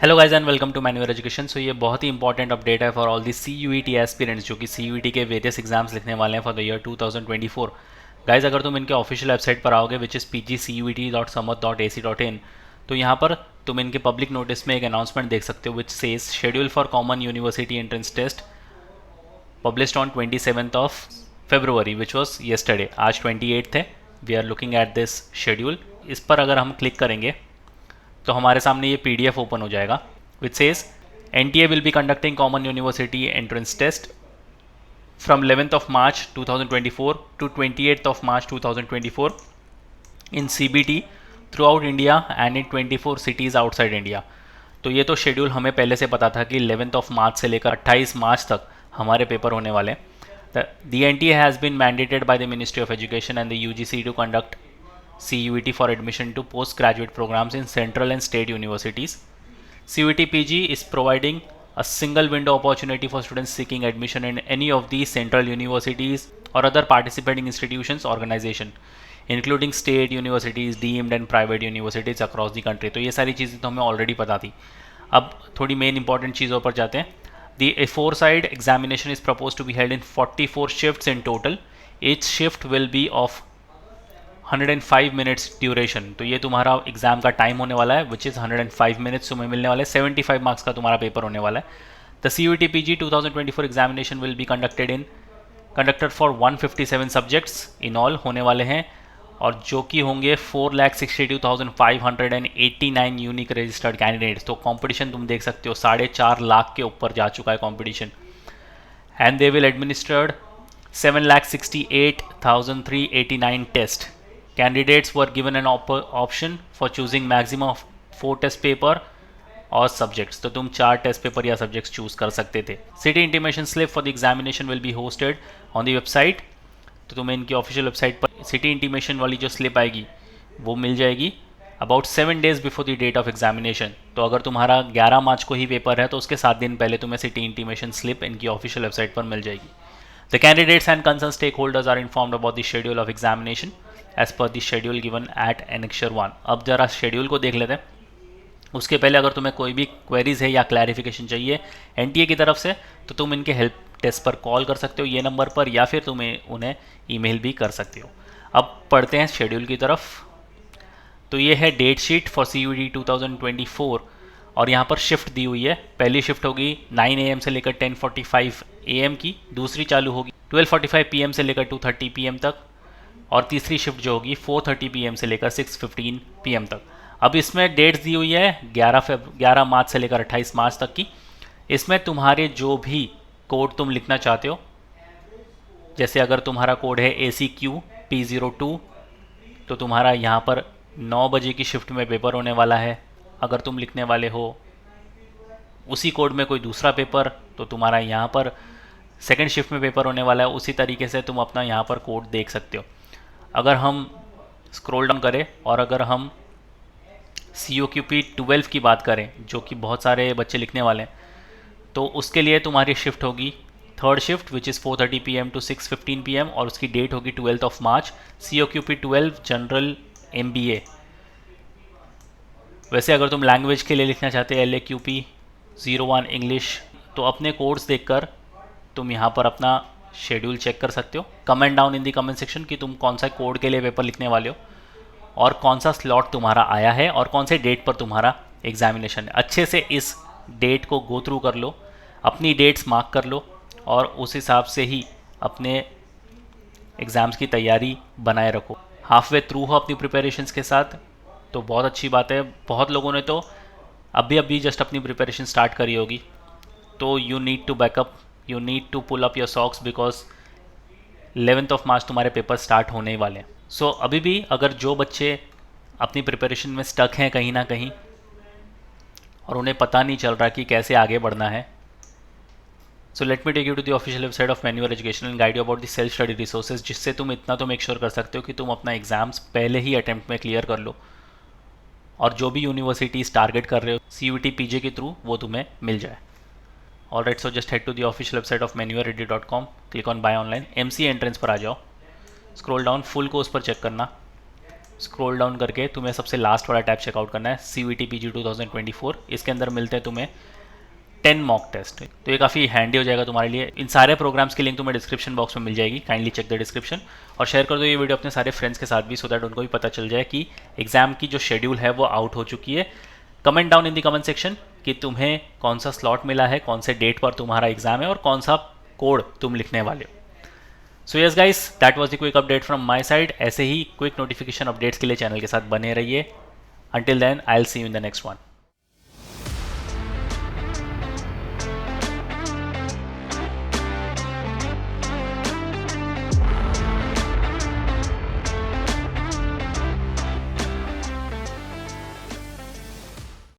Hello guys and welcome to Manual Education. So ये बहुत ही इंपॉर्टेंट अपडेट है for all the CUET aspirants जो कि CUET के वेरियस एग्जाम्स लिखने वाले हैं फॉर द ईयर 2024। गाइस अगर तुम इनके ऑफिशियल वेबसाइट पर आओगे विच इज़ pgcuet.samat.ac.in, तो यहाँ पर तुम इनके पब्लिक नोटिस में एक अनाउंसमेंट देख सकते हो which says schedule for common university entrance test published on 27th of February which was yesterday. आज 28th है। We are looking at this schedule. इस पर अगर हम क्लिक करेंगे तो हमारे सामने ये PDF ओपन हो जाएगा which says NTA will be conducting common university entrance test from 11th of March 2024 to 28th of March 2024 in CBT throughout India and in 24 cities outside India. तो ये तो शेड्यूल हमें पहले से पता था कि 11th of March से लेकर 28 मार्च तक हमारे पेपर होने वाले हैं। The NTA has been mandated by the Ministry of Education and the UGC to conduct CUET for admission to postgraduate programs in central and state universities. CUET PG is providing a single window opportunity for students seeking admission in any of these central universities or other participating institutions organization including state universities, deemed and private universities across the country। तो ये सारी चीज़ें तो हमें already पता थी। अब थोड़ी मेन इंपॉर्टेंट चीज़ों पर जाते हैं। The aforesaid examination is proposed to be held in 44 shifts in total. Each shift will be of 105 minutes duration. तो ये तुम्हारा एग्जाम का टाइम होने वाला है विच इज़ 105 मिनट्स तुम्हें मिलने वाले, 75 मार्क्स का तुम्हारा पेपर होने वाला है। The CUET PG 2024 examination will be conducted for 157 subjects in all होने वाले हैं, और जो कि होंगे 4,62,589 यूनिक रजिस्टर्ड कैंडिडेट्स। तो कंपटीशन तुम देख सकते हो 4.5 लाख के ऊपर जा चुका है competition. And they will administered 7,68,389 test. Candidates were given an option for choosing maximum of 4 test paper और subjects। तो तुम 4 टेस्ट पेपर या सब्जेक्ट्स चूज कर सकते थे। City intimation slip for the examination will be hosted on the website. तो तुम्हें इनकी ऑफिशियल वेबसाइट पर सिटी इंटीमेशन वाली जो स्लिप आएगी वो मिल जाएगी about 7 days before the date of examination. तो अगर तुम्हारा 11 मार्च को ही पेपर है तो उसके 7 दिन पहले तुम्हें सिटी इंटीमेशन स्लिप इनकी ऑफिशियल वेबसाइट पर मिल जाएगी। The candidates and concern stakeholders are informed about the schedule of examination as per the schedule given at Annexure 1। अब जरा शेड्यूल को देख लेते हैं। उसके पहले अगर तुम्हें कोई भी क्वेरीज है या क्लैरिफिकेशन चाहिए NTA की तरफ से तो तुम इनके हेल्प डेस्क पर कॉल कर सकते हो ये नंबर पर, या फिर तुम्हें उन्हें ईमेल भी कर सकते हो। अब पढ़ते हैं शेड्यूल की तरफ। तो ये है डेट शीट फॉर CUET 2024 और यहाँ पर शिफ्ट दी हुई है। पहली शिफ्ट होगी 9 AM से लेकर 10:45 AM की, दूसरी चालू होगी 12:45 PM से लेकर 2:30 PM तक, और तीसरी शिफ्ट जो होगी 4:30 PM से लेकर 6:15 PM तक। अब इसमें डेट्स दी हुई है 11 मार्च से लेकर 28 मार्च तक की। इसमें तुम्हारे जो भी कोड तुम लिखना चाहते हो, जैसे अगर तुम्हारा कोड है ACQ P02 तो तुम्हारा यहाँ पर 9 बजे की शिफ्ट में पेपर होने वाला है। अगर तुम लिखने वाले हो उसी कोड में कोई दूसरा पेपर तो तुम्हारा यहाँ पर सेकेंड शिफ्ट में पेपर होने वाला है। उसी तरीके से तुम अपना यहाँ पर कोड देख सकते हो। अगर हम स्क्रॉल डाउन करें और अगर हम COQP 12 की बात करें जो कि बहुत सारे बच्चे लिखने वाले हैं, तो उसके लिए तुम्हारी शिफ्ट होगी third shift which is 4:30 PM to 6:15 PM और उसकी डेट होगी 12th of March। COQP 12 general MBA। वैसे अगर तुम लैंग्वेज के लिए लिखना चाहते हैं LAQP 01 इंग्लिश, तो अपने कोड्स देखकर तुम यहाँ पर अपना शेड्यूल चेक कर सकते हो। Comment down in the comment section कि तुम कौन सा कोड के लिए पेपर लिखने वाले हो और कौन सा स्लॉट तुम्हारा आया है और कौन से डेट पर तुम्हारा एग्जामिनेशन है। अच्छे से इस डेट को गो थ्रू कर लो, अपनी डेट्स मार्क कर लो और उस हिसाब से ही अपने एग्ज़ाम्स की तैयारी बनाए रखो। हाफ वे थ्रू हो अपनी प्रिपरेशंस के साथ तो बहुत अच्छी बात है। बहुत लोगों ने तो अभी जस्ट अपनी प्रिपरेशन स्टार्ट करी होगी, तो you need to back up, you need to pull up your socks because 11th of March तुम्हारे पेपर स्टार्ट होने ही वाले हैं। सो अभी भी अगर जो बच्चे अपनी प्रिपरेशन में स्टक हैं कहीं ना कहीं और उन्हें पता नहीं चल रहा कि कैसे आगे बढ़ना है, so let me take you to the official website of manual education and guide you about the self study resources, जिससे तुम इतना तो मेक श्योर कर सकते हो कि तुम अपना एग्जाम्स पहले ही अटैम्प्ट में क्लियर कर लो और जो भी यूनिवर्सिटीज़ टारगेट कर रहे हो CUET PG के थ्रू वो तुम्हें मिल जाए। Alright, so just head to the official website of manualready.com, click on buy online, MCA entrance पर आ जाओ, स्क्रॉल डाउन फुल कोर्स पर चेक करना। स्क्रॉल डाउन करके तुम्हें सबसे लास्ट वाला टैब चेकआउट करना है, CVT PG 2024। इसके अंदर मिलते हैं तुम्हें 10 मॉक टेस्ट। तो ये काफ़ी हैंडी हो जाएगा तुम्हारे लिए। इन सारे प्रोग्राम्स की लिंक तुम्हें डिस्क्रिप्शन बॉक्स में मिल जाएगी, काइंडली चेक द डिस्क्रिप्शन। और शेयर कर दो ये वीडियो अपने सारे फ्रेंड्स के साथ भी, सो दैट उनको भी पता चल जाए कि एग्जाम की जो शेड्यूल है वो आउट हो चुकी है। Comment down in the comment section कि तुम्हें कौन सा स्लॉट मिला है, कौन से डेट पर तुम्हारा एग्जाम है और कौन सा कोड तुम लिखने वाले हो। So yes guys, that was the quick update from my side. ऐसे ही क्विक नोटिफिकेशन अपडेट्स के लिए चैनल के साथ बने रहिए। Until then I will see you in the next one.